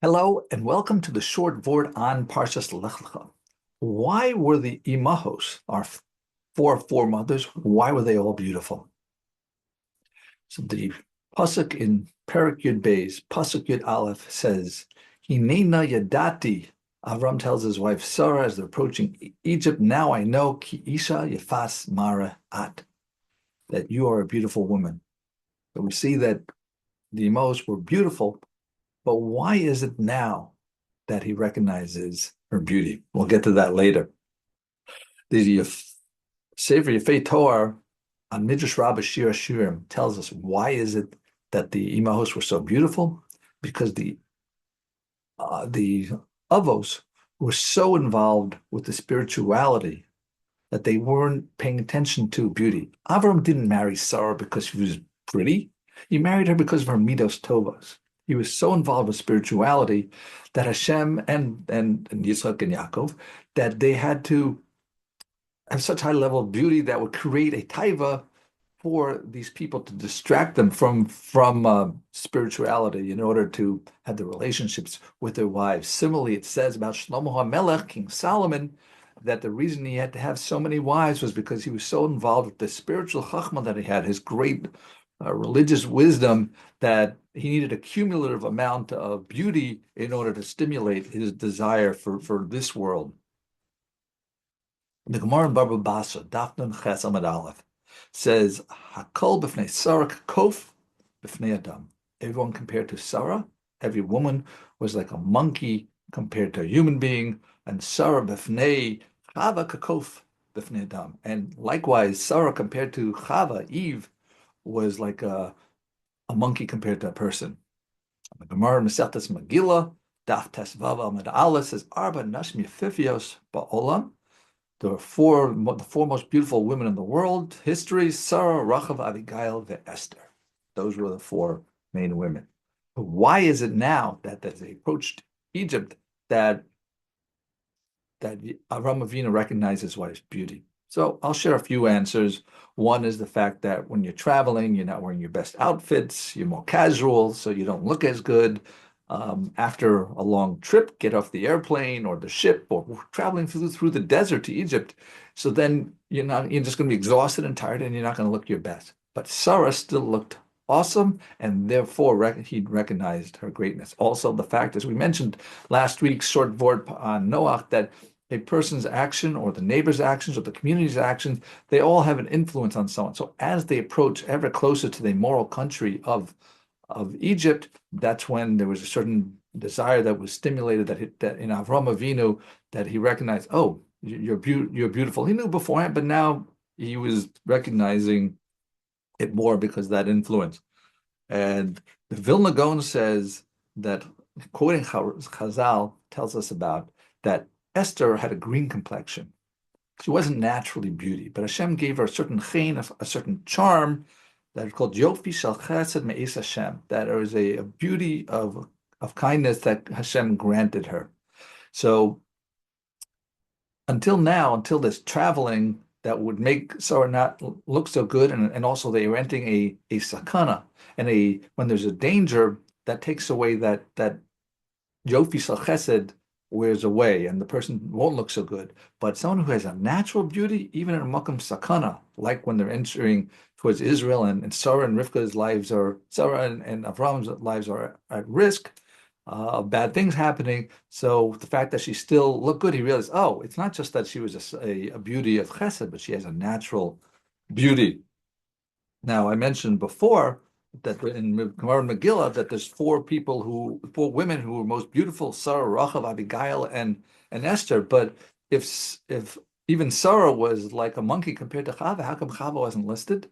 Hello and welcome to the short Vort on Parshas Lech Lecha. Why were the Imahos, our four foremothers, why were they all beautiful? So the pasuk in Perek Yud Beis, pasuk Yud Aleph says, "Hinena yadati." Avraham tells his wife Sarah as they're approaching Egypt, "Now I know ki isha yefas mara at," that you are a beautiful woman. So we see that the Imahos were beautiful, but why is it now that he recognizes her beauty? We'll get to that later. The Sefer Yefei Torah on Midrash Rabba Shir Hashirim tells us why is it that the Imahos were so beautiful? Because the Avos were so involved with the spirituality that they weren't paying attention to beauty. Avraham didn't marry Sarah because she was pretty. He married her because of her midos tovas. He was so involved with spirituality that Hashem and Yitzchak and Yaakov, that they had to have such high level of beauty that would create a taiva for these people to distract them from spirituality in order to have the relationships with their wives. Similarly, it says about Shlomo Hamelech, King Solomon, that the reason he had to have so many wives was because he was so involved with the spiritual chachma that he had, his great religious wisdom, that he needed a cumulative amount of beauty in order to stimulate his desire for this world. The Gemara in Baba Basra, Daf Nun Ches Amud Aleph, says, "Hakol b'fnei Sarah kof b'fnei Adam." Everyone compared to Sarah, every woman was like a monkey compared to a human being, and Sarah b'fnei Chava kakof b'fnei Adam. And likewise, Sarah compared to Chava, Eve, was like a monkey compared to a person. The Gemara in Masechtas Megillah, Daf Tes Vav Amud Aleph says, "Arba nashim yefifios ba'olam." There are the four most beautiful women in the world. History: Sarah, Rachav, Abigail, and Esther. Those were the four main women. But why is it now that as they approached Egypt that Avraham Avinu recognized his wife's beauty? So I'll share a few answers. One is the fact that when you're traveling, you're not wearing your best outfits, you're more casual, so you don't look as good. After a long trip, get off the airplane or the ship or traveling through the desert to Egypt. So then you're just going to be exhausted and tired and you're not going to look your best. But Sarah still looked awesome, and therefore he recognized her greatness. Also, the fact, as we mentioned last week's short Vort on Noach, that a person's action or the neighbor's actions or the community's actions, they all have an influence on someone. So as they approach ever closer to the moral country of Egypt, that's when there was a certain desire that was stimulated that in Avraham Avinu, that he recognized, oh, you're beautiful. He knew beforehand, but now he was recognizing it more because of that influence. And the Vilna Gaon says that, quoting Chazal, tells us about that Esther had a green complexion. She wasn't naturally beauty, but Hashem gave her a certain chen, a certain charm, that is called Yofi Shel Chesed Me'es Hashem. That is a beauty of kindness that Hashem granted her. So until now, until this traveling that would make Sarah not look so good, and also they were entering a sakana, and when there's a danger, that takes away that Yofi Shel Chesed wears away, and the person won't look so good. But someone who has a natural beauty, even in a makam sakana, like when they're entering towards Israel, and Sarah and Rivka's lives Sarah and Avram's lives are at risk of bad things happening. So the fact that she still looked good, he realized, oh, it's not just that she was a beauty of chesed, but she has a natural beauty. Now, I mentioned before that in Gemara Megillah that there's four women who were most beautiful: Sarah, Rachav, Abigail, and Esther. But if even Sarah was like a monkey compared to Chava, how come Chava wasn't listed?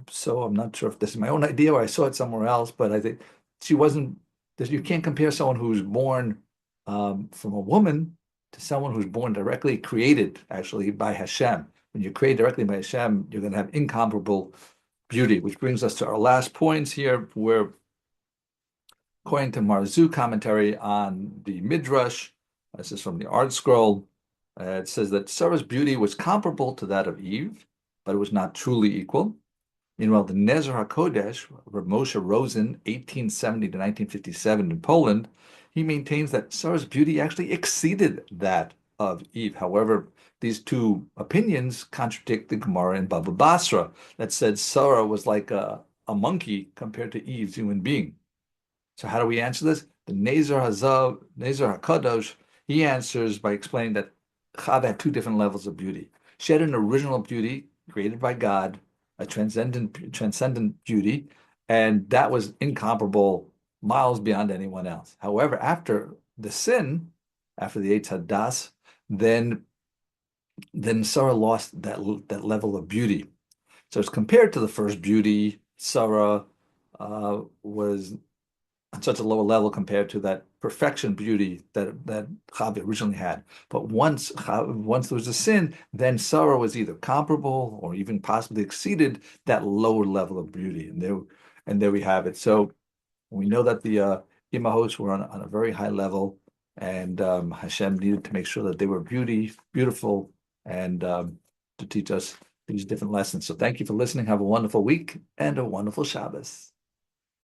So I'm not sure if this is my own idea or I saw it somewhere else, but I think she wasn't. You can't compare someone who's born from a woman to someone who's born directly created, actually, by Hashem. When you're created directly by Hashem, you're going to have incomparable beauty, which brings us to our last points here, where, according to Marzu commentary on the Midrash, this is from the Artscroll, it says that Sarah's beauty was comparable to that of Eve, but it was not truly equal. Meanwhile, the Nezer HaKodesh, Rav Moshe Rosen, 1870 to 1957 in Poland, he maintains that Sarah's beauty actually exceeded that of Eve. However, these two opinions contradict the Gemara in Bava Basra that said Sarah was like a monkey compared to Eve's human being. So how do we answer this? The Nezer HaKadosh, he answers by explaining that Chava had two different levels of beauty. She had an original beauty created by God, a transcendent beauty, and that was incomparable, miles beyond anyone else. However, after the sin, after the Eitz Hadas, then Sarah lost that level of beauty. So as compared to the first beauty, Sarah was on such a lower level compared to that perfection beauty that Chava originally had. But once there was a sin, then Sarah was either comparable or even possibly exceeded that lower level of beauty. And there we have it. So we know that the Imahos were on a very high level, and Hashem needed to make sure that they were beautiful, and to teach us these different lessons. So thank you for listening. Have a wonderful week and a wonderful Shabbos.